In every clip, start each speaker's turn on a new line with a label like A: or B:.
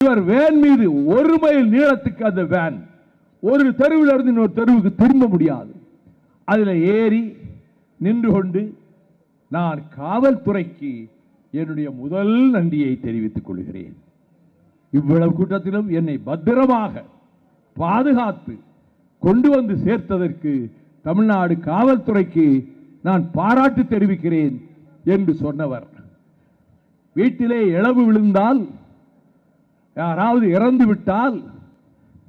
A: இவர் வேன் மீது 1 மைல் நீளத்துக்கு அந்த வேன் ஒரு தெருவில் இருந்து இன்னொரு தெருவுக்கு திரும்ப முடியாது. அதில் ஏறி நின்று கொண்டு நான் காவல்துறைக்கு என்னுடைய முதல் நன்றியை தெரிவித்துக் கொள்கிறேன். இவ்வளவு கூட்டத்திலும் என்னை பத்திரமாக பாதுகாத்து கொண்டு வந்து சேர்த்ததற்கு தமிழ்நாடு காவல்துறைக்கு நான் பாராட்டு தெரிவிக்கிறேன் என்று சொன்னவர். வீட்டிலே இழவு விழுந்தால், யாராவது இறந்து விட்டால்,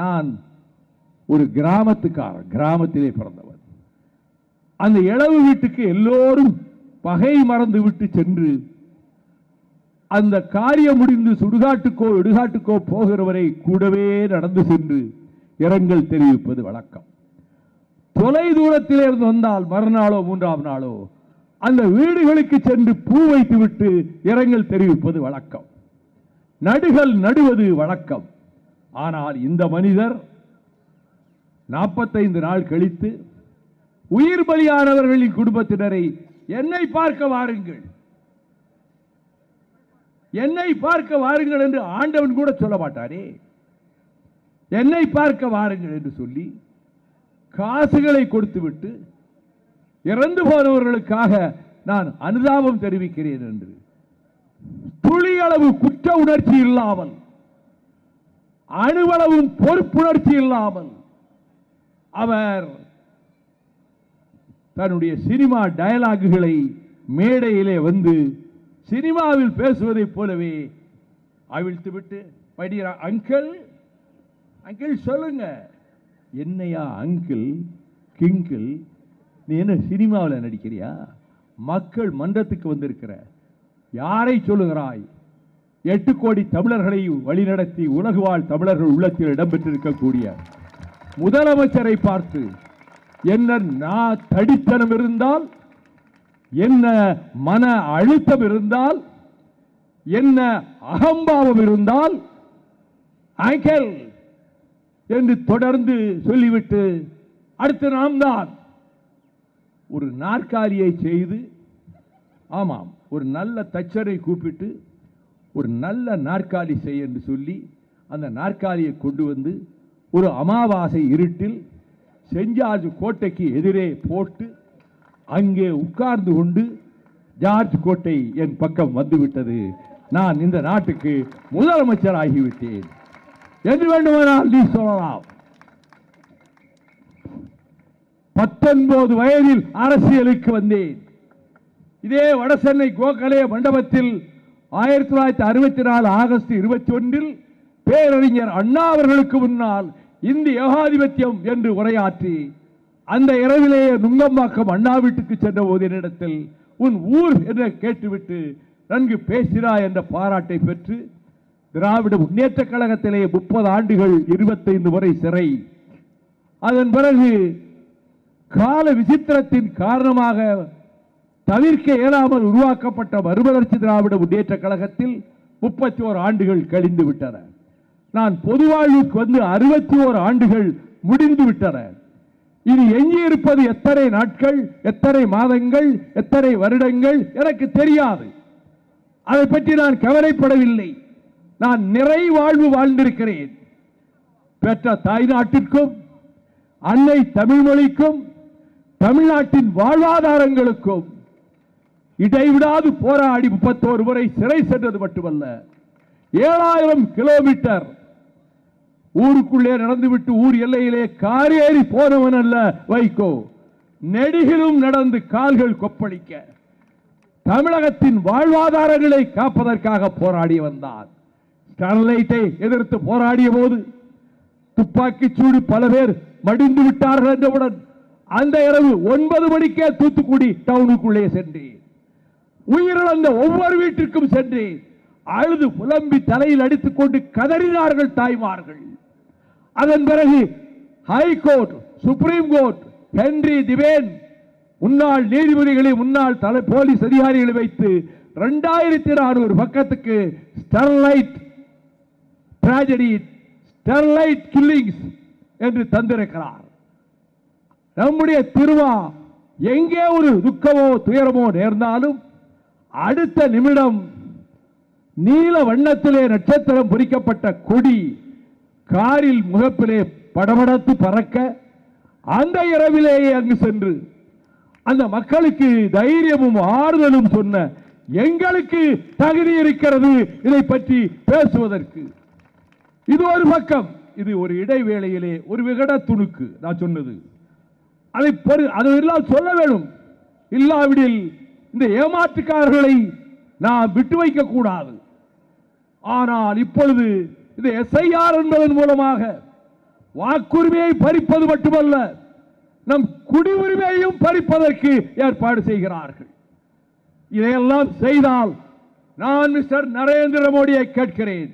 A: நான் ஒரு கிராமத்துக்காரன், கிராமத்திலே பிறந்தவர். அந்த இழவு வீட்டுக்கு எல்லோரும் பகை மறந்து விட்டு சென்று அந்த காரியம் முடிந்து சுடுகாட்டுக்கோ இடுகாட்டுக்கோ போகிறவரை கூடவே நடந்து சென்று இரங்கல் தெரிவிப்பது வழக்கம். தொலை தூரத்தில் இருந்து வந்தால் மறுநாளோ 3ஆம் நாளோ அந்த வீடுகளுக்கு சென்று பூ வைத்து விட்டு இரங்கல் தெரிவிப்பது வழக்கம். நடுகள் நடுவது வழக்கம். ஆனால் இந்த மனிதர் 45 நாள் கழித்து உயிர் பலியானவர்களின் குடும்பத்தினரை என்னை பார்க்க வாருங்கள், என்னை பார்க்க வாருங்கள் என்று ஆண்டவன் கூட சொல்ல மாட்டாரே. என்னை பார்க்க வாருங்கள் என்று சொல்லி காசுகளை கொடுத்துவிட்டு இறந்து போனவர்களுக்காக நான் அனுதாபம் தெரிவிக்கிறேன் என்று துளியளவு குற்ற உணர்ச்சி இல்லாமல், அணுவளவும் பொறுப்புணர்ச்சி இல்லாமல் அவர் தன்னுடைய சினிமா டயலாகுகளை மேடையிலே வந்து சினிமாவில் பேசுவதைப் போலவே அவிழ்த்துவிட்டு, அங்கிள் அங்கிள் சொல்லுங்க, என்னையா அங்கிள் கிங்கிள், நீ என்ன சினிமாவில் நடிக்கிறியா? மக்கள் மன்றத்துக்கு வந்திருக்கிற, யாரை சொல்லுகிறாய்? 8 கோடி தமிழர்களை வழிநடத்தி உலகு வாழ் தமிழர்கள் உள்ளத்தில் இடம்பெற்றிருக்கக்கூடிய முதலமைச்சரை பார்த்து என்ன தடித்தனம் இருந்தால், என்ன மன அழுத்தம் இருந்தால், என்ன அகம்பாவம் இருந்தால் அங்கிள் என்று தொடர்ந்து சொல்லிவிட்டு அடுத்து நாம் தான் ஒரு நாற்காலியை செய்து, ஆமாம், ஒரு நல்ல தச்சரை கூப்பிட்டு ஒரு நல்ல நாற்காலி செய் என்று சொல்லி அந்த நாற்காலியை கொண்டு வந்து ஒரு அமாவாசை இருட்டில் சென்ட் ஜார்ஜ் கோட்டைக்கு எதிரே போட்டு அங்கே உட்கார்ந்து கொண்டு, ஜார்ஜ் கோட்டை என் பக்கம் வந்துவிட்டது, நான் இந்த நாட்டுக்கு முதலமைச்சர் ஆகிவிட்டேன் என்று வேண்டுமானால் நீ சொல்லலாம். 19 வயதில் அரசியலுக்கு வந்தேன். இதே வடசென்னை கோகலே மண்டபத்தில் 1964 ஆகஸ்ட் 21 பேரறிஞர் அண்ணா அவர்களுக்கு முன்னால் இந்திய ஏகாதிபத்தியம் என்று உரையாற்றி அந்த இரவிலேயே நுங்கம்பாக்கம் அண்ணா வீட்டுக்கு சென்ற போது என்னிடத்தில் உன் ஊர் என்று கேட்டுவிட்டு நன்கு பேசினாய் என்ற பாராட்டை பெற்று திராவிட முன்னேற்ற கழகத்திலே 30 ஆண்டுகள் 25 முறை சிறை. அதன் பிறகு கால விசித்திரத்தின் காரணமாக தவிர்க்க இயலாமல் உருவாக்கப்பட்ட மறுமலர்ச்சி திராவிட முன்னேற்ற கழகத்தில் 31 ஆண்டுகள் கழிந்து விட்டன. நான் பொது வாழ்வுக்கு வந்து 61 ஆண்டுகள் முடிந்து விட்டன. இனி எஞ்சியிருப்பது எத்தனை நாட்கள், எத்தனை மாதங்கள், எத்தனை வருடங்கள் எனக்கு தெரியாது. அதை பற்றி நான் கவலைப்படவில்லை. நான் நிறை வாழ்வு வாழ்ந்திருக்கிறேன். பெற்ற தாய் நாட்டிற்கும், அன்னை தமிழ் மொழிக்கும், தமிழ்நாட்டின் வாழ்வாதாரங்களுக்கும் இடைவிடாது போராடி 31 முறை சிறை சென்றது மட்டுமல்ல, 7000 கிலோமீட்டர் ஊருக்குள்ளே நடந்துவிட்டு ஊர் எல்லையிலே காரேறி போனவன் அல்ல வைகோ. நெடுகிலும் நடந்து கால்கள் கொப்பளிக்க தமிழகத்தின் வாழ்வாதாரங்களை காப்பதற்காக போராடி வந்தான். ஸ்டெர்லைட்டை எதிர்த்து போராடிய போது துப்பாக்கி சூடு பல பேர் மடிந்து விட்டார்கள் என்றவுடன் அந்த இரவு 9 மணிக்கே தூத்துக்குடி டவுனுக்குள்ளே சென்றேன். உயிரிழந்த ஒவ்வொரு வீட்டிற்கும் சென்றேன். அழுது புலம்பி தலையில் அடித்துக் கொண்டு கதறினார்கள் தாய்மார்கள். அதன் பிறகு ஹைகோர்ட், சுப்ரீம் கோர்ட், ஹென்றி திவேன் முன்னாள் நீதிபதிகளை, முன்னாள் போலீஸ் அதிகாரிகளை வைத்து 2400 பக்கத்துக்கு ஸ்டெர்லைட் டிராஜடி, ஸ்டெர்லைட் கில்லிங்ஸ் என்று தந்திருக்கிறார். நம்முடைய திருவா எங்கே ஒரு துக்கமோ துயரமோ நேர்ந்தாலும் அடுத்த நிமிடம் நீல வண்ணத்திலே நட்சத்திரம் பொறிக்கப்பட்ட கொடி காரில் முகப்பிலே படபடத்து பறக்க அந்த இரவிலேயே அங்கு சென்று அந்த மக்களுக்கு தைரியமும் ஆறுதலும் சொன்ன எங்களுக்கு தகுதி இருக்கிறது இதை பற்றி பேசுவதற்கு. இது ஒரு பக்கம். இது ஒரு இடைவேளையிலே ஒரு விகட துணுக்கு நான் சொன்னது. அதெல்லாம் சொல்ல வேண்டும். இல்லாவிடில் இந்த ஏமாற்றுக்காரர்களை நாம் விட்டு வைக்க கூடாது. ஆனால் இப்பொழுது இந்த எஸ்ஐஆர் என்பதன் மூலமாக வாக்குரிமையை பறிப்பது மட்டுமல்ல, நம் குடியுரிமையையும் பறிப்பதற்கு ஏற்பாடு செய்கிறார்கள். இதையெல்லாம் செய்தால் நான் மிஸ்டர் நரேந்திர மோடியை கேட்கிறேன்,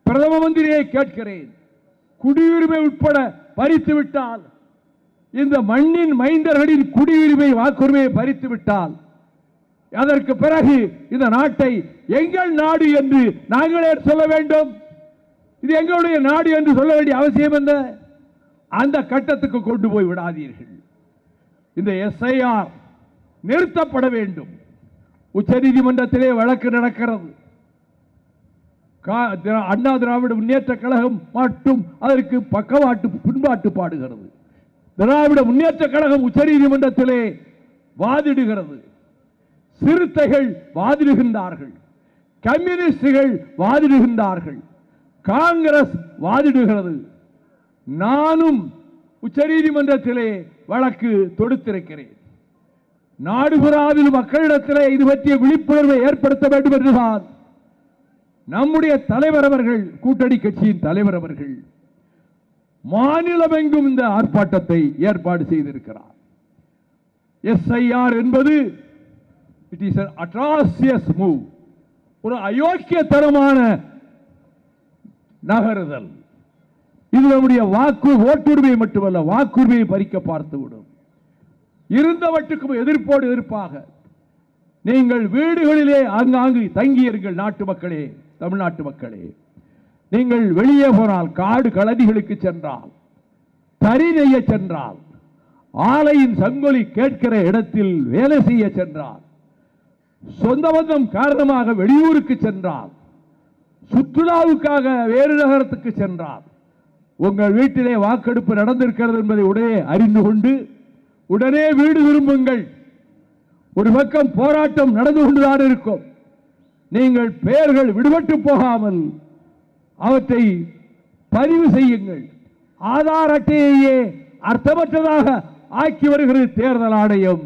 A: பிரதம மந்திரியை கேட்கிறேன், குடியுரிமை உட்பட பறித்து விட்டால், இந்த மண்ணின் மைந்தர்களின் குடியுரிமை வாக்குரிமையை பறித்து விட்டால், அதற்கு பிறகு இந்த நாட்டை எங்கள் நாடு என்று நாங்களே சொல்ல வேண்டும். இது எங்களுடைய நாடு என்று சொல்ல வேண்டிய அவசியம் என்ன? அந்த கட்டத்துக்கு கொண்டு போய் விடாதீர்கள். இந்த எஸ்ஐஆர் நிறுத்தப்பட வேண்டும். உச்ச நீதிமன்றத்திலே வழக்கு நடக்கிறது. அண்ணா திராவிட முன்னேற்ற கழகம் மட்டும் அதற்கு பக்கவாட்டு பின்பாட்டு பாடுகிறது. திராவிட முன்னேற்ற கழகம் உச்ச நீதிமன்றத்திலே வாதிடுகிறது. சிறுத்தைகள் வாதிடுகின்றார்கள், கம்யூனிஸ்டுகள் வாதிடுகின்றார்கள், காங்கிரஸ் வாதிடுகிறது. நானும் உச்ச நீதிமன்றத்திலே வழக்கு தொடுத்திருக்கிறேன். நாடுபுறாவில் மக்களிடத்திலே இது பற்றிய விழிப்புணர்வை ஏற்படுத்த வேண்டும் என்றுதான் நம்முடைய தலைவர் அவர்கள், கூட்டணி கட்சியின் தலைவர் அவர்கள் மாநிலமெங்கும் இந்த ஆர்ப்பாட்டத்தை ஏற்பாடு செய்திருக்கிறார். எஸ்ஐஆர் என்பது it is an atrocious move, ஒரு அயோக்கியத்தனமான நகருதல். இது நம்முடைய ஓட்டுரிமை மட்டுமல்ல, வாக்குரிமையை பறிக்க பார்த்துவிடும். இருந்தவற்றுக்கும் எதிர்ப்போடு எதிர்ப்பாக நீங்கள் வீடுகளிலே ஆங்காங்கு தங்கியிருங்கள். நாட்டு மக்களே, தமிழ்நாட்டு மக்களே, நீங்கள் வெளியே போனால், காடு கழனிகளுக்கு சென்றால், தறி நெய்ய சென்றால், ஆலையின் சங்கொலி கேட்கிற இடத்தில் வேலை செய்ய சென்றால், சொந்த பந்தம் காரணமாக வெளியூருக்கு சென்றால், சுற்றுலாவுக்காக வேறு நகரத்துக்கு சென்றால், உங்கள் வீட்டிலே வாக்கெடுப்பு நடந்திருக்கிறது என்பதை உடனே அறிந்து கொண்டு உடனே வீடு திரும்புங்கள். ஒரு பக்கம் போராட்டம் நடந்து கொண்டுதான் இருக்கும். நீங்கள் பெயர்கள் விடுபட்டு போகாமல் அவற்றை பதிவு செய்யுங்கள். ஆதார் அட்டையையே அர்த்தமற்றதாக ஆக்கி வருகிறது தேர்தல் ஆணையம்,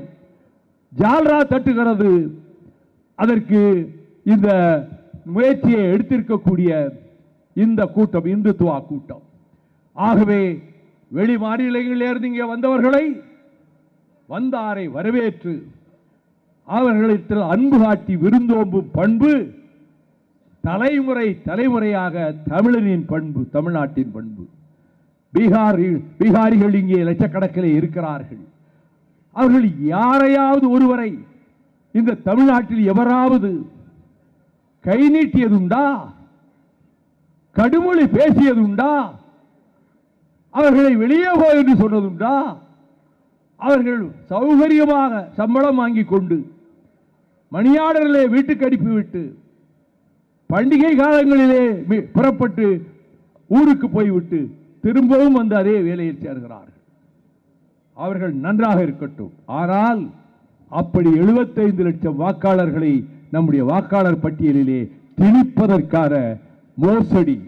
A: ஜால்ரா தட்டுகிறது. அதற்கு இந்த முயற்சியை எடுத்திருக்கக்கூடிய இந்த கூட்டம் இந்துத்துவா கூட்டம். ஆகவே வெளி மாநிலங்களிலிருந்து இங்கே வந்தவர்களை, வந்தாரை வரவேற்று அவர்களிடத்தில் அன்பு காட்டி விருந்தோம்பும் பண்பு தலைமுறை தலைமுறையாக தமிழனின் பண்பு, தமிழ்நாட்டின் பண்பு. பீகாரிகள் இங்கே லட்சக்கணக்கிலே இருக்கிறார்கள். அவர்கள் யாரையாவது ஒருவரை இந்த தமிழ்நாட்டில் எவராவது கை நீட்டியதுண்டா? கடுமொழி பேசியதுண்டா? அவர்களை வெளியே போய் என்று சொன்னதுண்டா? அவர்கள் சௌகரியமாக சம்பளம் வாங்கிக் கொண்டு மணியாடரிலே வீட்டுக்கு அனுப்பிவிட்டு பண்டிகை காலங்களிலே புறப்பட்டு ஊருக்கு போய்விட்டு திரும்பவும் வந்து அதே வேலையில் சேர்கிறார்கள். அவர்கள் நன்றாக இருக்கட்டும். ஆனால் அப்படி 75 லட்சம் வாக்காளர்களை நம்முடைய வாக்காளர் பட்டியலிலே திணிப்பதற்கான மோசடி,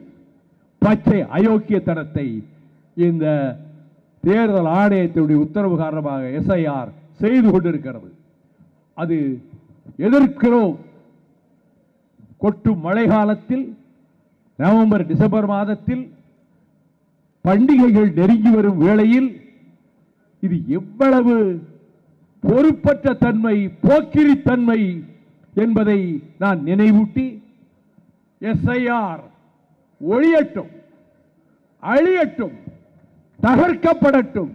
A: பச்சை அயோக்கியத்தனத்தை இந்த தேர்தல் ஆணையத்தினுடைய உத்தரவு காரணமாக எஸ்ஐஆர் செய்து கொண்டிருக்கிறது. அது எதிர்க்கிறோம். கொட்டும் மழை காலத்தில், நவம்பர் டிசம்பர் மாதத்தில், பண்டிகைகள் நெருங்கி வரும் வேளையில் இது எவ்வளவு பொறுப்பற்ற தன்மை, போக்கிரித்தன்மை என்பதை நான் நினைவூட்டி, எஸ்ஐஆர் ஒழியட்டும், அழியட்டும், தகர்க்கப்படட்டும்.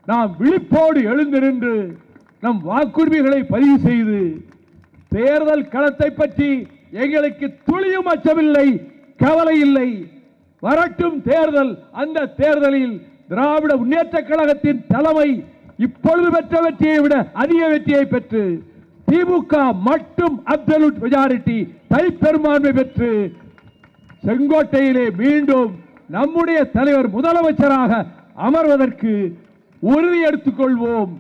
A: நாம் விழிப்போடு எழுந்து நின்று நம் வாக்குரிமைகளை பதிவு செய்து தேர்தல் களத்தை பற்றி எங்களுக்கு துளியும் அச்சமில்லை, கவலை இல்லை. வரட்டும் தேர்தல். அந்த தேர்தலில் திராவிட முன்னேற்ற கழகத்தின் தலைமை இப்பொழுது பெற்ற வெற்றியை விட அதிக வெற்றியை பெற்று திமுக மட்டும் அப்சல்யூட் மெஜாரிட்டி தனிப்பெரும்பான்மை பெற்று செங்கோட்டையிலே மீண்டும் நம்முடைய தலைவர் முதலமைச்சராக அமர்வதற்கு உறுதி எடுத்துக் கொள்வோம்.